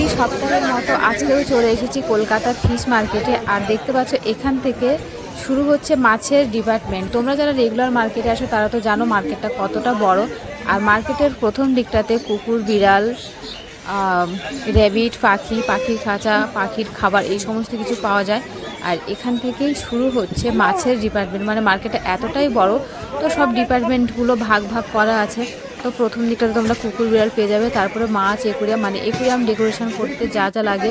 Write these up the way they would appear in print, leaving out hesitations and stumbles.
প্রতি সপ্তাহের মতো আজকেও চলে এসেছি কলকাতার ফিশ মার্কেটে। আর দেখতে পাচ্ছ এখান থেকে শুরু হচ্ছে মাছের ডিপার্টমেন্ট। তোমরা যারা রেগুলার মার্কেটে আসো তারা তো জানো মার্কেটটা কতটা বড়। আর মার্কেটের প্রথম দিকটাতে কুকুর, বিড়াল, র্যাবিট, পাখির খাঁচা, পাখির খাবার এই সমস্ত কিছু পাওয়া যায়। আর এখান থেকেই শুরু হচ্ছে মাছের ডিপার্টমেন্ট। মানে মার্কেটটা এতটাই বড়, তো সব ডিপার্টমেন্টগুলো ভাগ ভাগ করা আছে। তো প্রথম দিকটাতে তোমরা কুকুর, বিড়াল পেয়ে যাবে, তারপরে মাছ, একুরিয়াম, মানে একুরিয়াম ডেকোরেশন করতে যা যা লাগে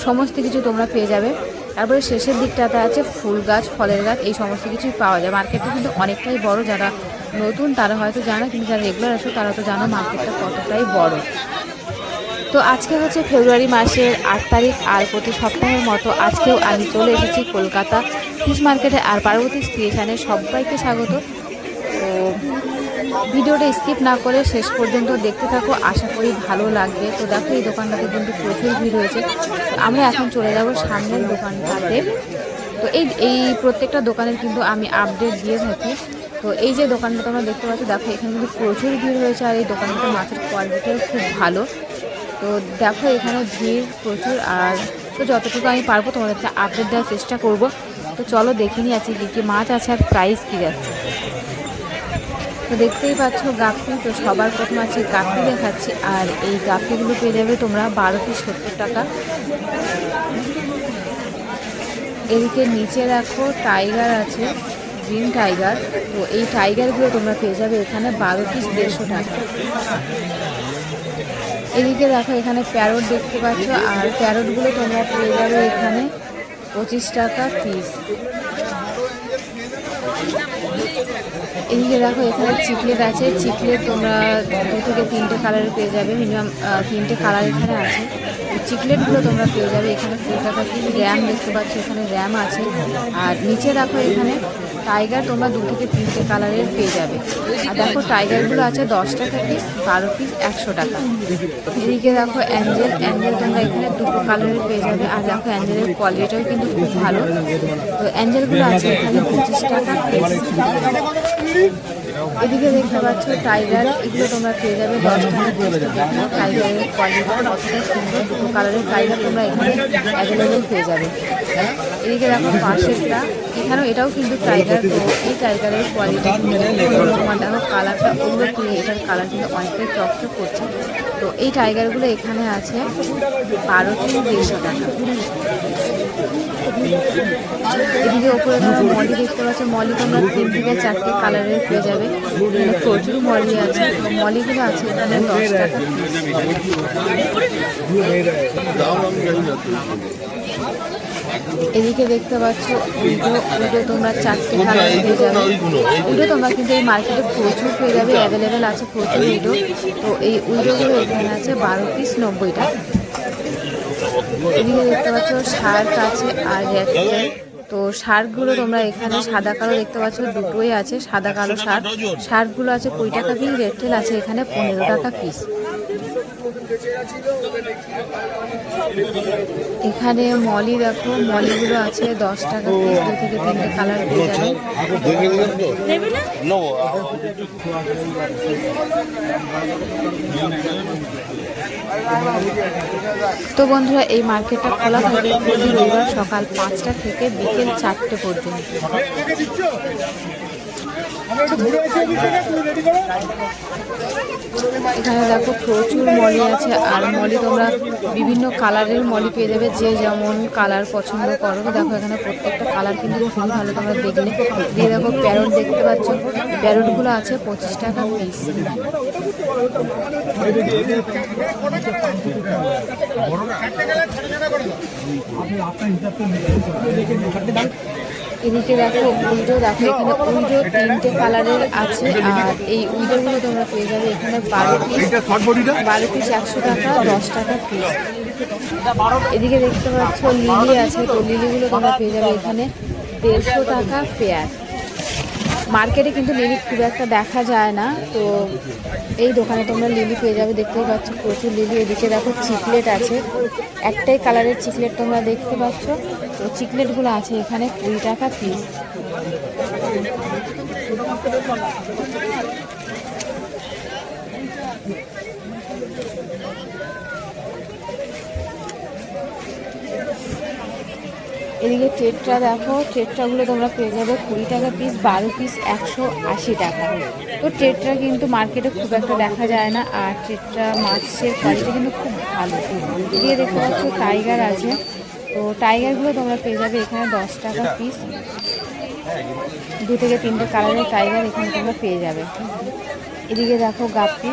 সমস্ত কিছু তোমরা পেয়ে যাবে। তারপরে শেষের দিকটাতে আছে ফুল গাছ, ফলের গাছ, এই সমস্ত কিছুই পাওয়া যায়। মার্কেটটা কিন্তু অনেকটাই বড়। যারা নতুন তারা হয়তো জানো, কিন্তু যারা রেগুলার আসো তারা তো জানো মার্কেটটা কতটাই বড়। তো আজকে হচ্ছে ফেব্রুয়ারি মাসের 8 তারিখ। আর প্রতি সপ্তাহের মতো আজকেও আমি চলে এসেছি কলকাতা ফিশ মার্কেটে। আর পার্বতী ক্রিয়েশনে সবাইকে স্বাগত। তো ভিডিওটা স্কিপ না করে শেষ পর্যন্ত দেখতে থাকো, আশা করি ভালো লাগবে। তো দেখো এই দোকানটাতে কিন্তু প্রচুর ভিড় হয়েছে। তো আমরা এখন চলে যাব সামনের দোকানটাতে। তো এই প্রত্যেকটা দোকানের কিন্তু আমি আপডেট দিয়ে থাকি। তো এই যে দোকানটা তোমরা দেখতে পাচ্ছ, দেখো এখানে কিন্তু প্রচুর ভিড় হয়েছে। আর এই দোকানটাতে মাছের কোয়ালিটিও খুব ভালো। তো দেখো এখানে ভিড় প্রচুর। আর তো যতটুকু আমি পারবো তোমাদেরকে আপডেট দেওয়ার চেষ্টা করব। তো চলো দেখে নিই আজকে কী কী মাছ আছে আর প্রাইস কী যাচ্ছে। তো দেখতেই পাচ্ছ গাপ্পি। তো সবার প্রথম আছে গাপ্পি দেখাচ্ছি। আর এই গাপ্পিগুলো পেয়ে যাবে তোমরা 12 পিস 70 টাকা। এদিকে নিচে দেখো টাইগার আছে, গ্রিন টাইগার। তো এই টাইগারগুলো তোমরা পেয়ে যাবে এখানে 12 পিস 150 টাকা। এদিকে দেখো এখানে প্যারট দেখতে পাচ্ছ। আর প্যারটগুলো তোমরা পেয়ে যাবে এখানে 25 টাকা পিস। এদিকে দেখো এখানে চিকলেট আছে। চিকলেট তোমরা 2 থেকে 3টে কালারের পেয়ে যাবে, মিনিমাম 3টে কালার এখানে আছে। চিকলেটগুলো তোমরা পেয়ে যাবে এখানে 4 টাকা পিস। র্যাম দেখতে পাচ্ছ, এখানে র্যাম আছে। আর নিচে দেখো এখানে টাইগার তোমরা 2 থেকে 3টে কালারের পেয়ে যাবে। আর দেখো টাইগারগুলো আছে 10 টাকা পিস, 12 পিস 100 টাকা। এদিকে দেখো অ্যাঞ্জেল তোমরা এখানে 2টো কালারের পেয়ে যাবে। আর দেখো অ্যাঞ্জেলের কোয়ালিটিটাও কিন্তু খুব ভালো। তো অ্যাঞ্জেলগুলো আছে এখানে 25 টাকা পিস। এদিকে দেখতে পাচ্ছ টাইগার, এগুলো তোমরা পেয়ে যাবে 10 টাকা পিস। টাইগারের কোয়ালিটি কতটা সুন্দর, 2টো কালারের টাইগার তোমরা এখানে অ্যাভেলেবেল পেয়ে যাবে। এদিকে দেখো পাশেরটা, এটাও কিন্তু টাইগার। তো এই টাইগারের কোয়ালিটি তোমার দেখো কালারটা অন্য কিনে, এটার কালার কিন্তু অনেকটাই চকচক করছে। তো এই টাইগারগুলো এখানে আছে 12 থেকে 150 টাকা। এদিকে ওপরে তোমরা মলি দেখতে পাচ্ছ। মলি তোমরা 3 থেকে 4টে কালারের পেয়ে যাবে। প্রচুর মলি আছে। তো মলিগুলো আছে এখানে 10 টাকা পিস। এদিকে দেখতে পাচ্ছ উইডো তোমরা 4টে কালার পেয়ে যাবে। উইডো তোমরা কিন্তু এই মার্কেটে প্রচুর পেয়ে যাবে, অ্যাভেলেবেল আছে প্রচুর উইডো। তো এই উইডোগুলো এখানে আছে 12 পিস 90 টাকা। এদিকে দেখতে পাচ্ছ শার্ক আছে আর রেড টেল। তো শার্কগুলো তোমরা এখানে সাদা কালো দেখতে পাচ্ছ, দুটোই আছে সাদা কালো শার্ক। শার্কগুলো আছে 20 টাকা পিস। রেড টেল আছে এখানে 15 টাকা পিস। এখানে মলি দেখো, মলিগুলো আছে 10 টাকা পিস, 2 থেকে 3টে কালার পেয়ে যাবে। তো বন্ধুরা এই মার্কেটটা খোলা থাকে প্রতি রবিবার সকাল 5টা থেকে বিকেল 4টে পর্যন্ত। এখানে দেখো প্রচুর মলি আছে। আর মলি তোমরা বিভিন্ন কালারের মলি পেয়ে যাবে, যে যেমন কালার পছন্দ করো। দেখো এখানে প্রত্যেকটা কালার কিন্তু খুবই ভালো তোমরা দেখলে। দিয়ে দেখো প্যারট দেখতে পাচ্ছ, প্যারটগুলো আছে 25 টাকা পিস। এদিকে দেখো উইডো, দেখো এখানে উইডো 3টে কালারের আছে। আর এই উইডোগুলো তোমরা পেয়ে যাবে এখানে 12 পিস 100 টাকা, 10 টাকা পিস। এদিকে দেখতে পাচ্ছ লিলি আছে। তো লিলিগুলো তোমরা পেয়ে যাবে এখানে 150 টাকা পেয়ার। মার্কেটে কিন্তু লিলি খুব একটা দেখা যায় না। তো এই দোকানে তোমরা লিলি পেয়ে যাবে, দেখতেই পাচ্ছ প্রচুর লিলি। এদিকে দেখো চিকলেট আছে, একটাই কালারের চিকলেট তোমরা দেখতে পাচ্ছ। তো চিকলেটগুলো আছে এখানে 20 টাকা পিস। এদিকে টেট্রা দেখো, টেট্রাগুলো তোমরা পেয়ে যাবে 20 টাকা পিস, 12 পিস 180 টাকা। তো টেট্রা কিন্তু মার্কেটে খুব একটা দেখা যায় না, আর টেট্রা মাছের কোয়ালিটি কিন্তু খুব ভালো। এদিকে দেখতে পাচ্ছ টাইগার আছে, তো টাইগারগুলো তোমরা পেয়ে যাবে এখানে 10 টাকা পিস। 2 থেকে 3টে কালারের টাইগার এখানে তোমরা পেয়ে যাবে। এদিকে দেখো গাপ্পি,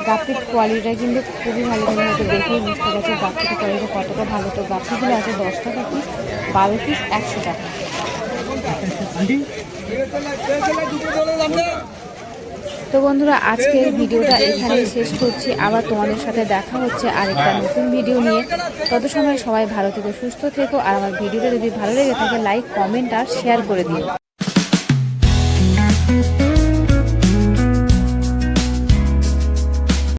গাপ্পির কোয়ালিটিটা কিন্তু খুবই ভালো, তোমরা হয়তো দেখেই বুঝতে পারছো গাপ্পির কোয়ালিটি কতটা ভালো। তো গাপ্পিগুলো আছে 10 টাকা পিস, 12 পিস 100 টাকা। তো বন্ধুরা আজকের ভিডিওটা এখানেই শেষ করছি, আবার তোমাদের সাথে দেখা হচ্ছে আরেকটা নতুন ভিডিও নিয়ে। তত সময় সবাই ভালো থেকো, সুস্থ থেকো, আর আমার ভিডিওটা যদি ভালো লেগে থাকে লাইক, কমেন্ট আর শেয়ার করে দিও।